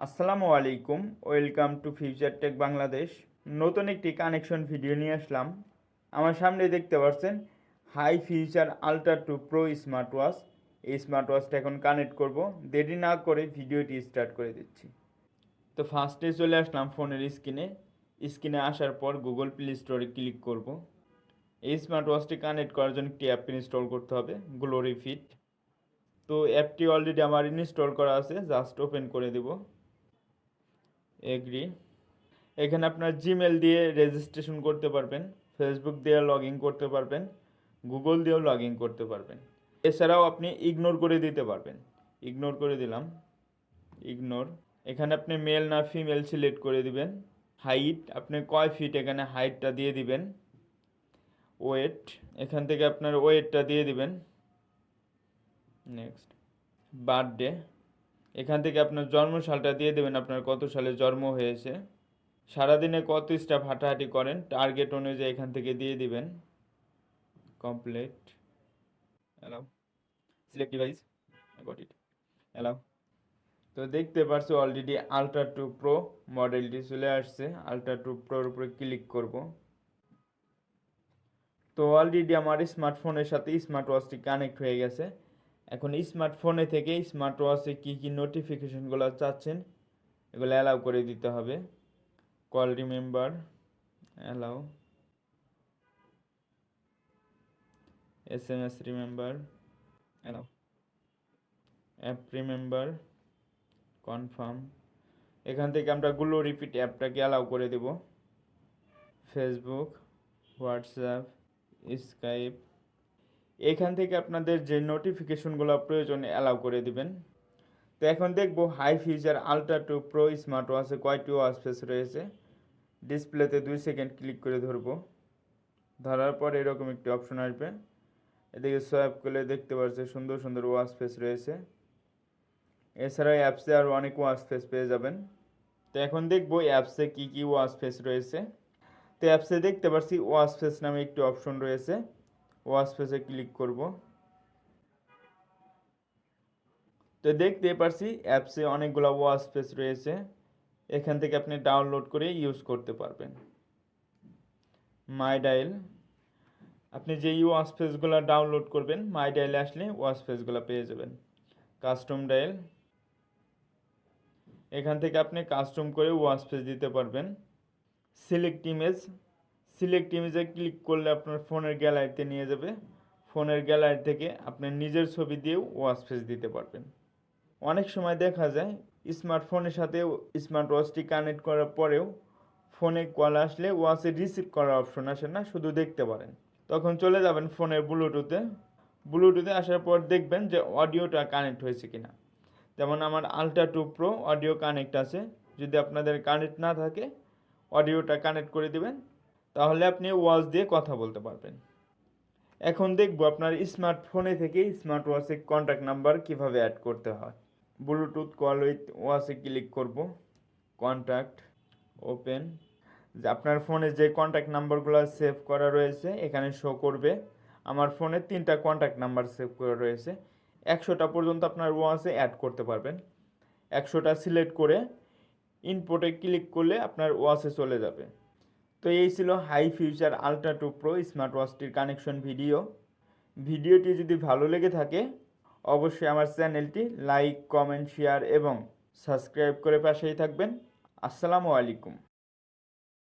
আসসালামু আলাইকুম, welcome to future tech Bangladesh. নতুন একটি কানেকশন ভিডিও নিয়ে আসলাম। আমার সামনে দেখতে পাচ্ছেন Hi future ultra 2 pro smart watch. এই স্মার্ট ওয়াচটা এখন কানেক্ট করব। দেরি না করে ভিডিওটি স্টার্ট করে দিচ্ছি। তো ফার্স্টে চলে আসলাম ফোনের স্ক্রিনে আসার পর গুগল প্লে স্টোরে ক্লিক করব। এই স্মার্ট ওয়াচটি কানেক্ট করার জন্য একটি অ্যাপ ইনস্টল করতে হবে, গ্লোরি ফিট। তো অ্যাপটি অলরেডি আমার ইনস্টল করা আছে, জাস্ট ওপেন করে দেব। এগ্রি। এখানে আপনার জিমেল দিয়ে রেজিস্ট্রেশন করতে পারবেন, ফেসবুক দিয়ে লগ ইন করতে পারবেন, গুগল দিয়েও লগ ইন করতে পারবেন। এছাড়াও আপনি ইগনোর করে দিতে পারবেন। ইগনোর করে দিলাম, ইগনোর। এখানে আপনি মেল না ফিমেল সিলেক্ট করে দিবেন। হাইট আপনি কয় ফিট, এখানে হাইটটা দিয়ে দিবেন। ওয়েট, এখান থেকে আপনার ওয়েটটা দিয়ে দিবেন। নেক্সট, বার্থডে, এখান থেকে আপনার জন্ম সালটা দিয়ে দেবেন, আপনার কত সালে জন্ম হয়েছে। সারাদিনে কত স্টেপ হাঁটাহাঁটি করেন, টার্গেট অনুযায়ী এখান থেকে দিয়ে দিবেন। Complete, allow, select device, got it, allow. তো দেখতে পারছো অলরেডি আলট্রা 2 প্রো মডেলটি চলে আসছে। আলট্রা 2 প্রোর উপরে ক্লিক করব। তো অলরেডি আমার স্মার্টফোনের সাথে স্মার্ট ওয়াচটি কানেক্ট হয়ে গেছে। এখন স্মার্টফোনে থেকে স্মার্ট ওয়াচে কী কী নোটিফিকেশনগুলো চাচ্ছেন এগুলো অ্যালাউ করে দিতে হবে। Call remember, allow, SMS remember, allow, app remember, confirm. এখান থেকে আমরা গুলো রিপিট অ্যাপটাকে অ্যালাউ করে দেব। ফেসবুক, হোয়াটসঅ্যাপ, স্কাইপ, এখান থেকে আপনাদের যে নোটিফিকেশনগুলো প্রয়োজন অ্যালাউ করে দিবেন। তো এখন দেখব HiFuture ultra 2 pro smart ওয়াচে কয়টি ওয়াচ ফেস রয়েছে। ডিসপ্লেতে 2 সেকেন্ড ক্লিক করে ধরব। ধরার পর এরকম একটি অপশন আসবে, এদিকে সোয়াইপ করলে দেখতে পাচ্ছেন সুন্দর সুন্দর ওয়াচ ফেস রয়েছে। এছাড়া অ্যাপসে আরও অনেক ওয়াচ ফেস পেয়ে যাবেন। তো এখন দেখব অ্যাপসে কী কী ওয়াচ ফেস রয়েছে। তো অ্যাপসে দেখতে পাচ্ছি ওয়াচ ফেস নামে একটি অপশন রয়েছে, ওয়াচ ফেসে ক্লিক করব। তো দেখতে পাচ্ছি অ্যাপসে অনেকগুলো ওয়াচ ফেস রয়েছে, এখান থেকে আপনি ডাউনলোড করে ইউজ করতে পারবেন। মাই ডায়াল, আপনি যে ওয়াচ ফেসগুলো ডাউনলোড করবেন মাই ডায়ালে আসলে ওয়াচ ফেসগুলো পেয়ে যাবেন। কাস্টম ডায়াল, এখান থেকে আপনি কাস্টম করে ওয়াচ ফেস দিতে পারবেন। সিলেক্ট ইমেজ, সিলেক্ট ইমেজে ক্লিক করলে আপনার ফোনের গ্যালারিতে নিয়ে যাবে। ফোনের গ্যালারি থেকে আপনি নিজের ছবি দিয়েও ওয়াচ ফেস দিতে পারবেন। অনেক সময় দেখা যায় স্মার্টফোনের সাথে স্মার্ট ওয়াচটি কানেক্ট করার পরেও ফোনে কল আসলে ওয়াচে রিসিভ করার অপশন আসে না, শুধু দেখতে পারেন। তখন চলে যাবেন ফোনের ব্লুটুথে আসার পর দেখবেন যে অডিওটা কানেক্ট হয়েছে কিনা। যেমন আমার আলট্রা 2 প্রো অডিও কানেক্ট আছে, যদি আপনাদের কানেক্ট না থাকে অডিওটা কানেক্ট করে দিবেন, তাহলে আপনি ওয়াচ দিয়ে কথা বলতে পারবেন। এখন দেখব আপনার স্মার্টফোনে থেকে স্মার্ট ওয়াচে কন্ট্যাক্ট নাম্বার কিভাবে অ্যাড করতে হয়। ব্লুটুথ কল উইথ ওয়াচে ক্লিক করব। Contact, open. আপনার ফোনে যে কন্ট্যাক্ট নাম্বারগুলো সেভ করা রয়েছে এখানে শো করবে। আমার ফোনে 3টা কন্ট্যাক্ট নাম্বার সেভ করা রয়েছে। 100টা পর্যন্ত আপনার ওয়াচে অ্যাড করতে পারবেন। 100টা সিলেক্ট করে ইনপুটে ক্লিক করলে আপনার ওয়াচে চলে যাবে। তো এই ছিল high future ultra 2 pro smart ওয়াচটির কানেকশন ভিডিওটি যদি ভালো লেগে থাকে অবশ্যই আমার চ্যানেলটি লাইক, কমেন্ট, শেয়ার এবং সাবস্ক্রাইব করে পাশেই থাকবেন। আসসালামু আলাইকুম।